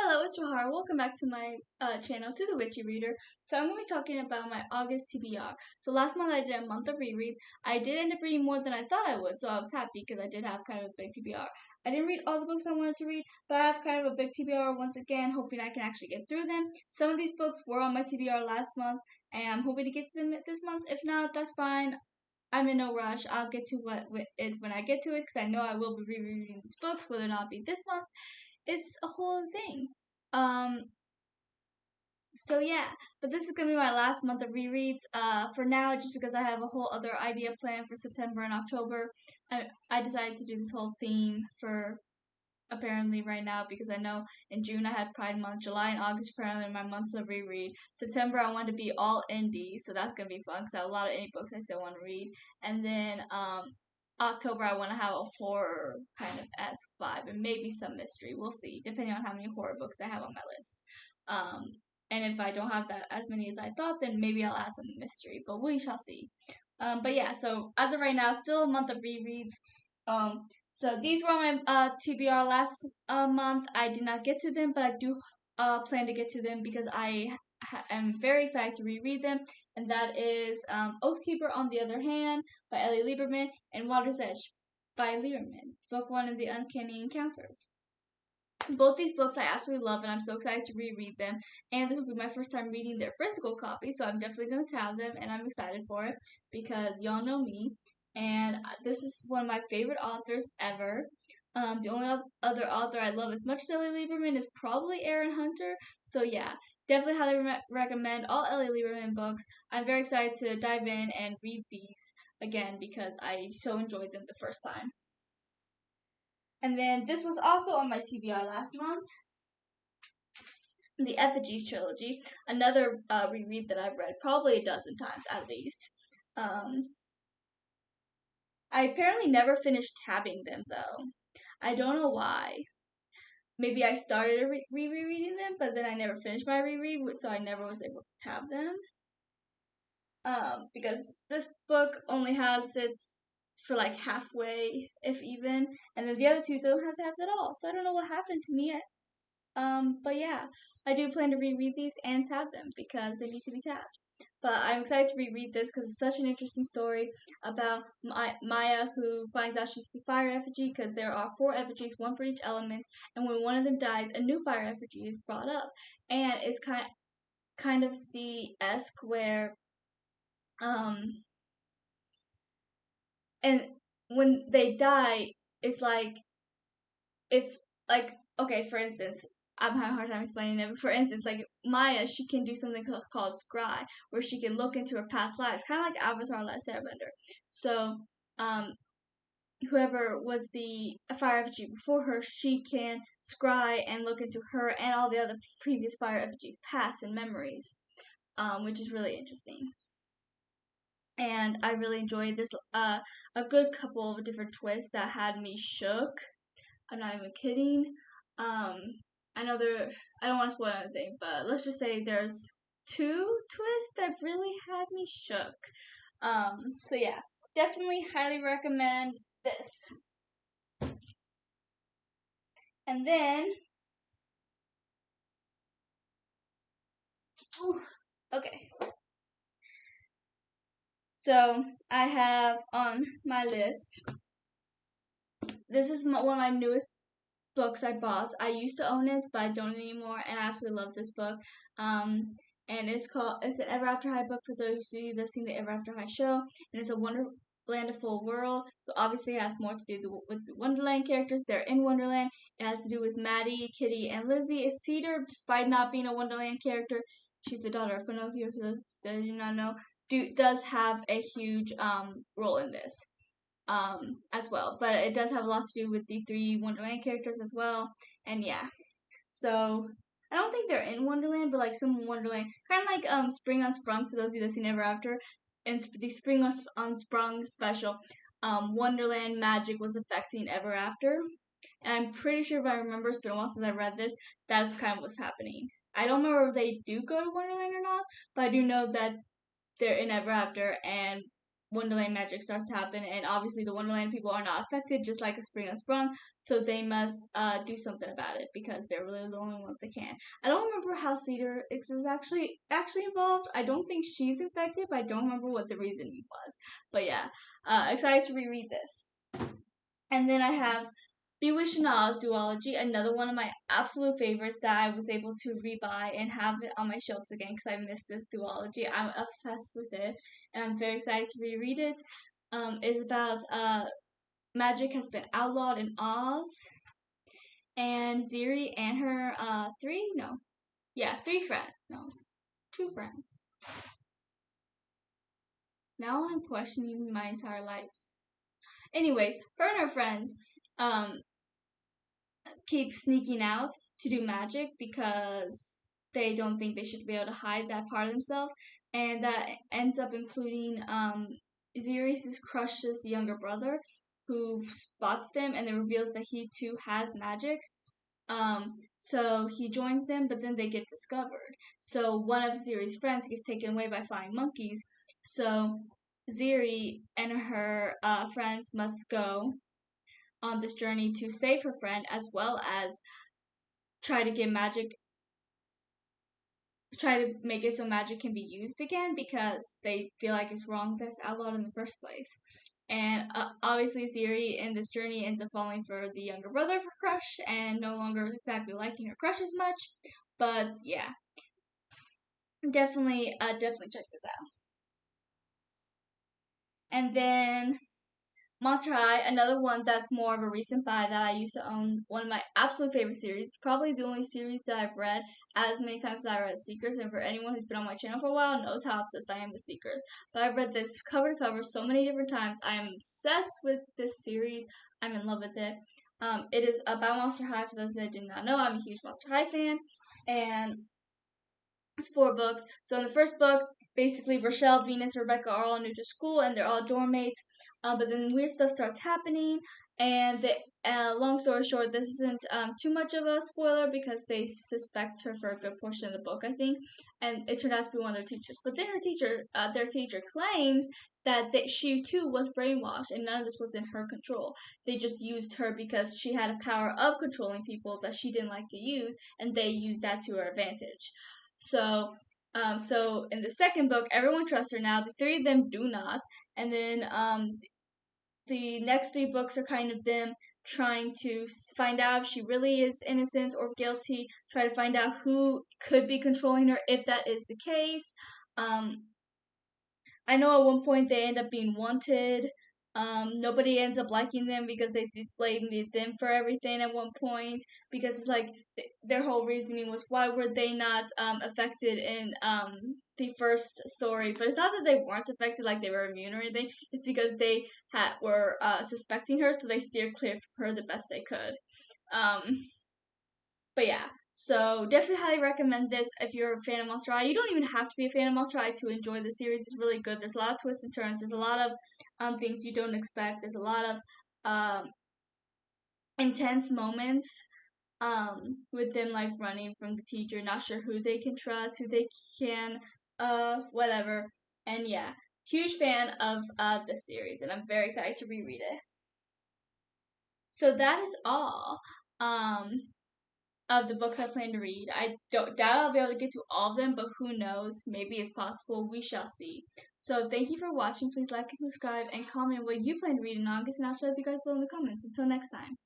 Hello, it's Jahar. Welcome back to my channel, to the Witchy Reader. So I'm going to be talking about my August TBR. So last month I did a month of rereads. I did end up reading more than I thought I would, so I was happy because I did have kind of a big TBR. I didn't read all the books I wanted to read, but I have kind of a big TBR once again, hoping I can actually get through them. Some of these books were on my TBR last month, and I'm hoping to get to them this month. If not, that's fine. I'm in no rush. I'll get to it when I get to it, because I know I will be rereading these books, whether or not it be this month. It's a whole thing. Um, so yeah, but this is gonna be my last month of rereads. For now, just because I have a whole other idea planned for September and October, I decided to do this whole theme for apparently right now because I know in June I had Pride Month, July and August apparently my months of reread. September I want to be all indie, so that's gonna be fun because I have a lot of indie books I still want to read, and then October I want to have a horror kind of esque vibe and maybe some mystery. We'll see, depending on how many horror books I have on my list. Um, and if I don't have that as many as I thought, then maybe I'll add some mystery, but we shall see. But yeah, so as of right now, still a month of rereads. So these were on my TBR last month. I did not get to them, but I do plan to get to them because I am very excited to reread them. And that is Oathkeeper on the Other Hand by Ellie Lieberman and Water's Edge by Lieberman, book one of the Uncanny Encounters. Both these books I absolutely love, and I'm so excited to reread them. And this will be my first time reading their physical copy, so I'm definitely going to tab them, and I'm excited for it because y'all know me. And this is one of my favorite authors ever. The only other author I love as much as Ellie Lieberman is probably Erin Hunter. So yeah, definitely highly recommend all Ellie Lieberman books. I'm very excited to dive in and read these again because I so enjoyed them the first time. And then this was also on my TBR last month. The Effigies trilogy, another reread that I've read probably a dozen times at least. I apparently never finished tabbing them though. I don't know why. Maybe I started rereading them, but then I never finished my reread, so I never was able to tab them. Because this book only has its for like halfway, if even, and then the other two don't have tabs at all. So I don't know what happened to me. But yeah, I do plan to reread these and tab them because they need to be tabbed. But I'm excited to reread this because it's such an interesting story about Maya who finds out she's the fire effigy because there are 4 effigies, one for each element, and when one of them dies, a new fire effigy is brought up, and it's kind of the esque where and when they die, it's like if like okay, for instance, I'm having a hard time explaining it. But for instance, like Maya, she can do something called scry, where she can look into her past lives, kind of like Avatar: Last Airbender. So, um, whoever was the fire effigy before her, she can scry and look into her and all the other previous fire effigies' past and memories, which is really interesting. And I really enjoyed this. A good couple of different twists that had me shook. I'm not even kidding. Um, I know I don't want to spoil anything, but let's just say there's 2 twists that really had me shook. So yeah, definitely highly recommend this. And then, okay. So I have on my list. This is one of my newest books I bought. I used to own it, but I don't anymore, and I absolutely love this book. And it's an Ever After High book for those of you that seen the Ever After High show, and it's a Wonderland: A Full World. So obviously it has more to do with the Wonderland characters. They're in Wonderland. It has to do with Maddie, Kitty, and Lizzie. Is Cedar, despite not being a Wonderland character, she's the daughter of Pinocchio. For those that do not know, does have a huge role in this as well. But it does have a lot to do with the 3 Wonderland characters as well. And yeah, so I don't think they're in Wonderland, but like some Wonderland, kind of like Spring Unsprung for those of you that seen Ever After, and the Spring Unsprung special. Wonderland magic was affecting Ever After, and I'm pretty sure if I remember, it's been a while since I read this. That's kind of what's happening. I don't remember if they do go to Wonderland or not, but I do know that they're in Ever After, and Wonderland magic starts to happen, and obviously the Wonderland people are not affected, just like a spring has sprung. So they must do something about it because they're really the only ones that can. I don't remember how Cedar X is actually involved. I don't think she's infected, but I don't remember what the reasoning was. But yeah, excited to reread this. And then I have Bewitched and Oz duology, another one of my absolute favorites that I was able to rebuy and have it on my shelves again because I missed this duology. I'm obsessed with it, and I'm very excited to reread it. It's about magic has been outlawed in Oz, and Ziri and her two friends. Now I'm questioning my entire life. Anyways, her and her friends keep sneaking out to do magic because they don't think they should be able to hide that part of themselves, and that ends up including Ziri's crush's younger brother, who spots them and then reveals that he too has magic. So he joins them, but then they get discovered. So one of Ziri's friends gets taken away by flying monkeys. So Ziri and her friends must go on this journey to save her friend, as well as try to get magic, try to make it so magic can be used again because they feel like it's wrong that's outlawed in the first place. And obviously, Ziri in this journey ends up falling for the younger brother of her crush and no longer exactly liking her crush as much. But yeah, definitely check this out. And then Monster High, another one that's more of a recent buy that I used to own. One of my absolute favorite series. Probably the only series that I've read as many times as I read Seekers. And for anyone who's been on my channel for a while knows how obsessed I am with Seekers. But I've read this cover to cover so many different times. I am obsessed with this series. I'm in love with it. It is about Monster High. For those that do not know, I'm a huge Monster High fan. And it's 4 books. So in the first book, basically Rochelle, Venus, and Rebecca are all new to school, and they're all dorm mates. But then weird stuff starts happening, and long story short, this isn't too much of a spoiler because they suspect her for a good portion of the book, I think, and it turned out to be one of their teachers. But then their teacher claims that she too was brainwashed, and none of this was in her control. They just used her because she had a power of controlling people that she didn't like to use, and they used that to her advantage. So in the second book, everyone trusts her now. The 3 of them do not, and then the next 3 books are kind of them trying to find out if she really is innocent or guilty. Try to find out who could be controlling her if that is the case. I know at one point they end up being wanted. Nobody ends up liking them because they blamed them for everything at one point. Because it's like their whole reasoning was why were they not affected in the first story? But it's not that they weren't affected, like they were immune or anything. It's because they were suspecting her, so they steered clear from her the best they could. But yeah, so definitely highly recommend this if you're a fan of Monster High. You don't even have to be a fan of Monster High to enjoy the series. It's really good. There's a lot of twists and turns. There's a lot of things you don't expect. There's a lot of intense moments with them like running from the teacher, not sure who they can trust, who they can whatever. And yeah, huge fan of this series, and I'm very excited to reread it. So that is all. Of the books I plan to read. I don't doubt I'll be able to get to all of them, but who knows? Maybe it's possible. We shall see. So thank you for watching. Please like and subscribe and comment what you plan to read in August, and I'll share with you guys below in the comments. Until next time.